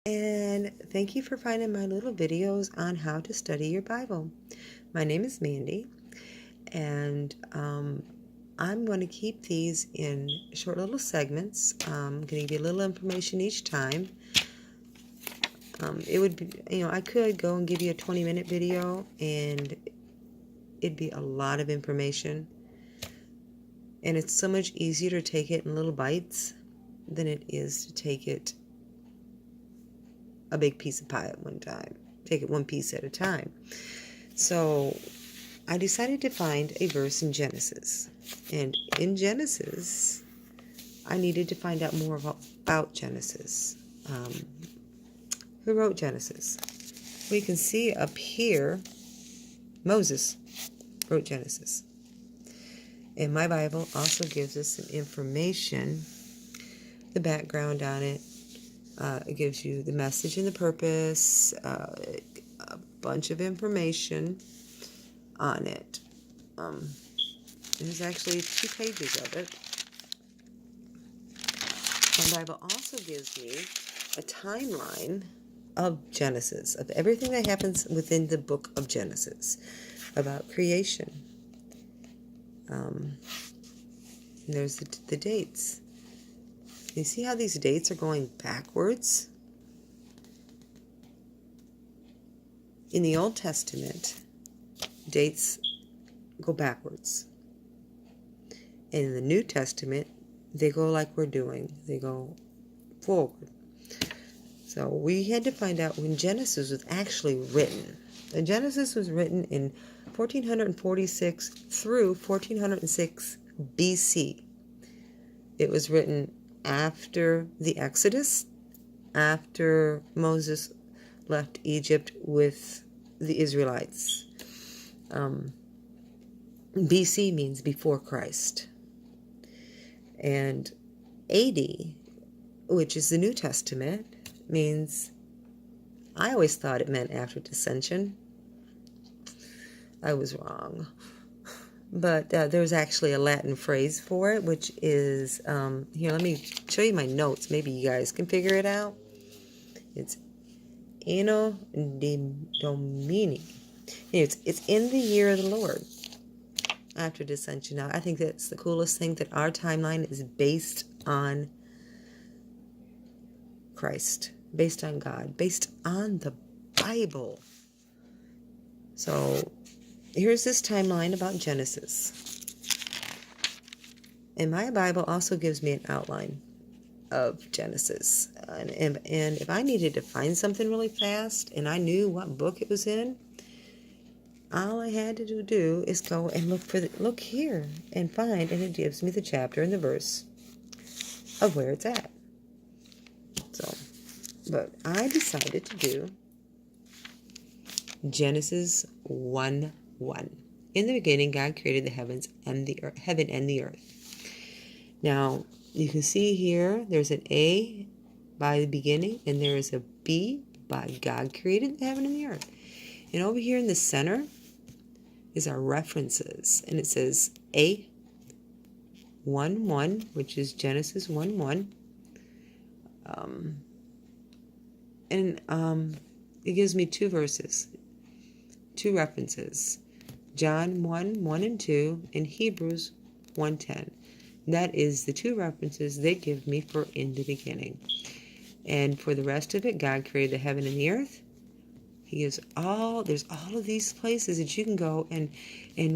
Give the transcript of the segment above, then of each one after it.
And thank you for finding my little videos on how to study your Bible. My name is Mandy, and I'm going to keep these in short little segments. I'm going to give you a little information each time. It would be, I could go and give you a 20-minute video, and it'd be a lot of information. And it's so much easier to take it in little bites than it is to take it a big piece of pie at one time. Take it one piece at a time. So I decided to find a verse in Genesis. And in Genesis, I needed to find out more about Genesis. Who wrote Genesis? We can see up here, Moses wrote Genesis. And my Bible also gives us some information, the background on it. It gives you the message and the purpose, a bunch of information on it. There's actually 2 pages of it. My Bible also gives me a timeline of Genesis, of everything that happens within the book of Genesis, about creation. There's the dates. You see how these dates are going backwards? In the Old Testament, dates go backwards. And in the New Testament, they go like we're doing. They go forward. So we had to find out when Genesis was actually written. And Genesis was written in 1446 through 1406 BC. It was written after the Exodus, after Moses left Egypt with the Israelites. BC means before Christ. And AD, which is the New Testament, means, I always thought it meant after dissension. I was wrong. But there's actually a Latin phrase for it, which is, here, let me show you my notes. Maybe you guys can figure it out. It's Anno Domini. It's in the year of the Lord, after dissension. Now, I think that's the coolest thing, that our timeline is based on Christ, based on God, based on the Bible. So here's this timeline about Genesis. And my Bible also gives me an outline of Genesis. And if I needed to find something really fast and I knew what book it was in, all I had to do is go and look here and find, and it gives me the chapter and the verse of where it's at. So, but I decided to do Genesis 1:1. In the beginning, God created the heaven and the earth. Now, you can see here, there's an A by the beginning, and there is a B by God created the heaven and the earth. And over here in the center is our references, and it says A 1:1, which is Genesis 1:1. It gives me 2 verses, 2 references, John 1:1 and 2, and Hebrews 1:10. That is the 2 references they give me for in the beginning. And for the rest of it, God created the heaven and the earth. There's all of these places that you can go and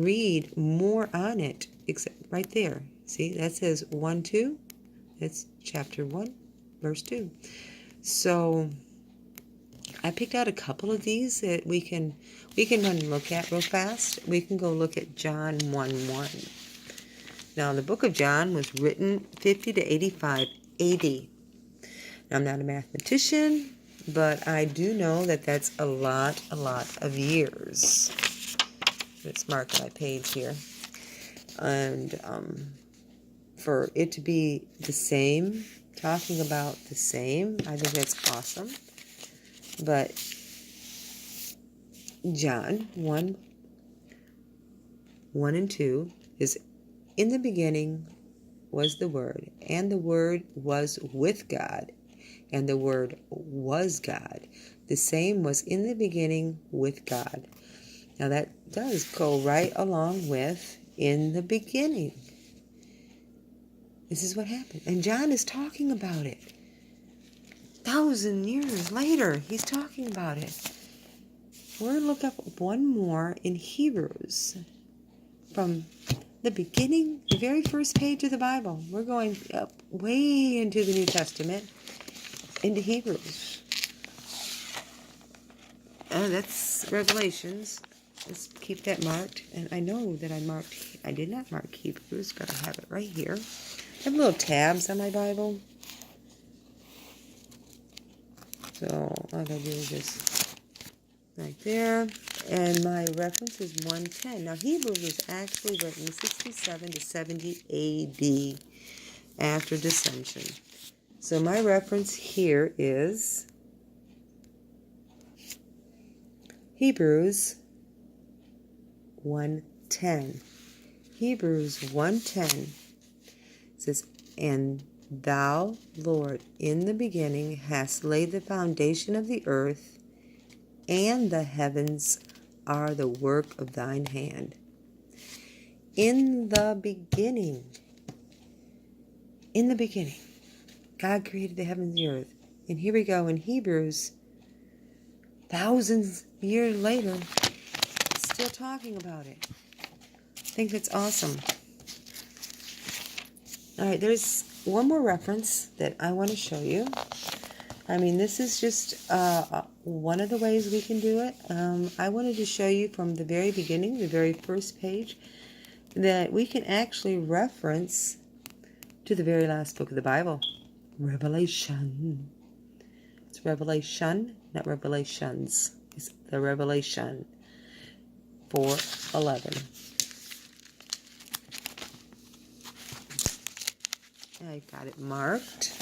read more on it, except right there. See, that says 1:2. That's chapter 1, verse 2. So I picked out a couple of these that we can run and look at real fast. We can go look at John 1:1. Now, the book of John was written 50 to 85 AD. Now, I'm not a mathematician, but I do know that that's a lot of years. Let's mark my page here. And for it to be the same, talking about the same, I think that's awesome. But John 1:1 and 2 is, in the beginning was the Word, and the Word was with God, and the Word was God. The same was in the beginning with God. Now that does go right along with in the beginning. This is what happened. And John is talking about it. 1,000 years later, he's talking about it. We're going to look up one more in Hebrews from the beginning, the very first page of the Bible. We're going up way into the New Testament, into Hebrews. That's Revelations. Let's keep that marked. And I know that I did not mark Hebrews, but I have it right here. I have little tabs on my Bible. So all I gotta do is just right there. And my reference is 110. Now Hebrews was actually written 67 to 70 AD after dissension. So my reference here is Hebrews 1:10. Hebrews 1:10 says, "And thou, Lord, in the beginning hast laid the foundation of the earth, and the heavens are the work of thine hand." In the beginning, God created the heavens and the earth. And here we go in Hebrews, thousands of years later, still talking about it. I think that's awesome. All right, there's one more reference that I want to show you. I mean, this is just one of the ways we can do it. I wanted to show you from the very beginning, the very first page, that we can actually reference to the very last book of the Bible, Revelation. It's Revelation, not Revelations. It's the Revelation 4:11. I've got it marked.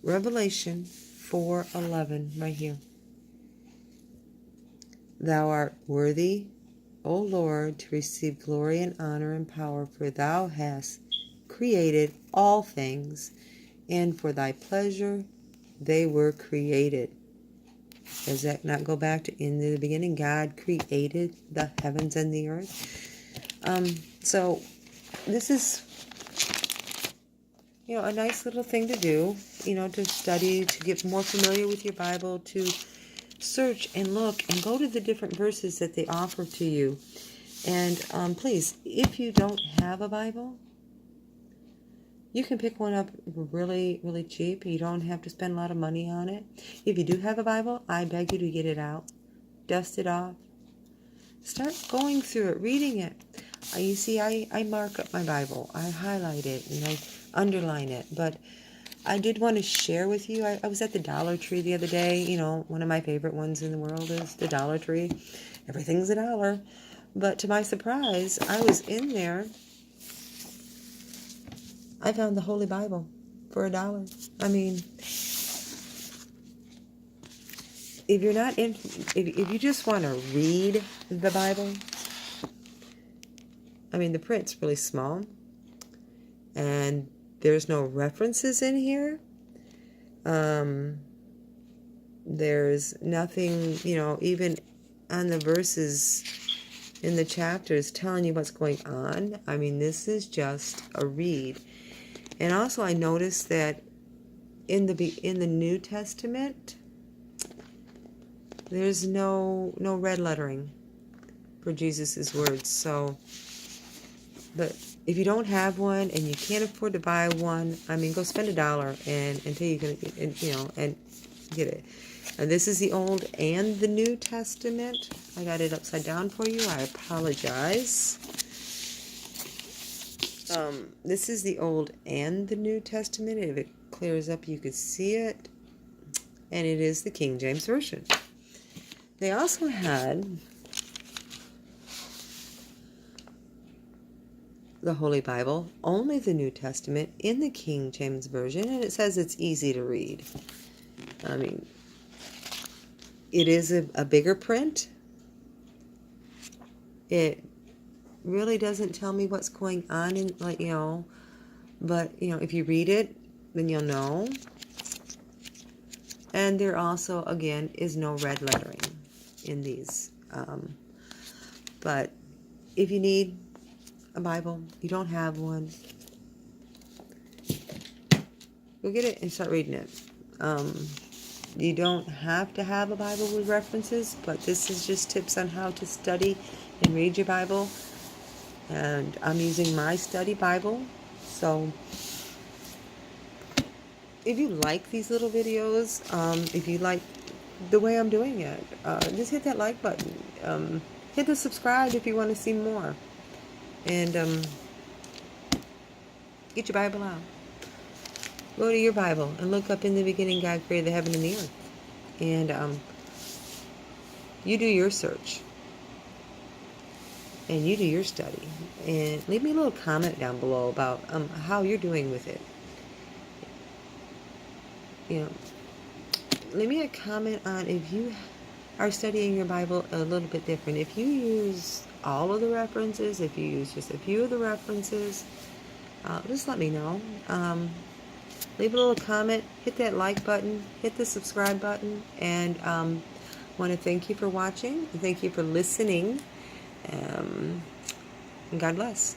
Revelation 4:11, right here. "Thou art worthy, O Lord, to receive glory and honor and power, for thou hast created all things, and for thy pleasure they were created." Does that not go back to in the beginning, God created the heavens and the earth? So this is, a nice little thing to do, to study, to get more familiar with your Bible, to search and look and go to the different verses that they offer to you. And please, if you don't have a Bible, you can pick one up really, really cheap. You don't have to spend a lot of money on it. If you do have a Bible, I beg you to get it out. Dust it off. Start going through it, reading it. You see, I mark up my Bible. I highlight it and I underline it. But I did want to share with you. I was at the Dollar Tree the other day. One of my favorite ones in the world is the Dollar Tree. Everything's $1. But to my surprise, I was in there. I found the Holy Bible for $1. I mean, if you're not in, if you just want to read the Bible, I mean, the print's really small, and there's no references in here. There's nothing, even on the verses in the chapters telling you what's going on. I mean, this is just a read. And also, I noticed that in the New Testament, there's no red lettering for Jesus's words. So, but if you don't have one and you can't afford to buy one, I mean, go spend $1 and until you can, and get it. And this is the Old and the New Testament. I got it upside down for you. I apologize. This is the Old and the New Testament. If it clears up, you could see it. And it is the King James Version. They also had the Holy Bible, only the New Testament, in the King James Version. And it says it's easy to read. I mean, it is a bigger print. It really doesn't tell me what's going on in, but if you read it, then you'll know. And there also, again, is no red lettering in these. But if you need a Bible, you don't have one, go get it and start reading it. You don't have to have a Bible with references, but this is just tips on how to study and read your Bible. And I'm using my study Bible. So if you like these little videos, if you like the way I'm doing it, just hit that like button. Hit the subscribe if you want to see more. And get your Bible out. Go to your Bible and look up, in the beginning God created the heaven and the earth. And you do your search. And you do your study. And leave me a little comment down below about how you're doing with it. You know, leave me a comment on if you are studying your Bible a little bit different. If you use all of the references, if you use just a few of the references, just let me know. Leave a little comment, hit that like button, hit the subscribe button, and want to thank you for watching, thank you for listening, and God bless.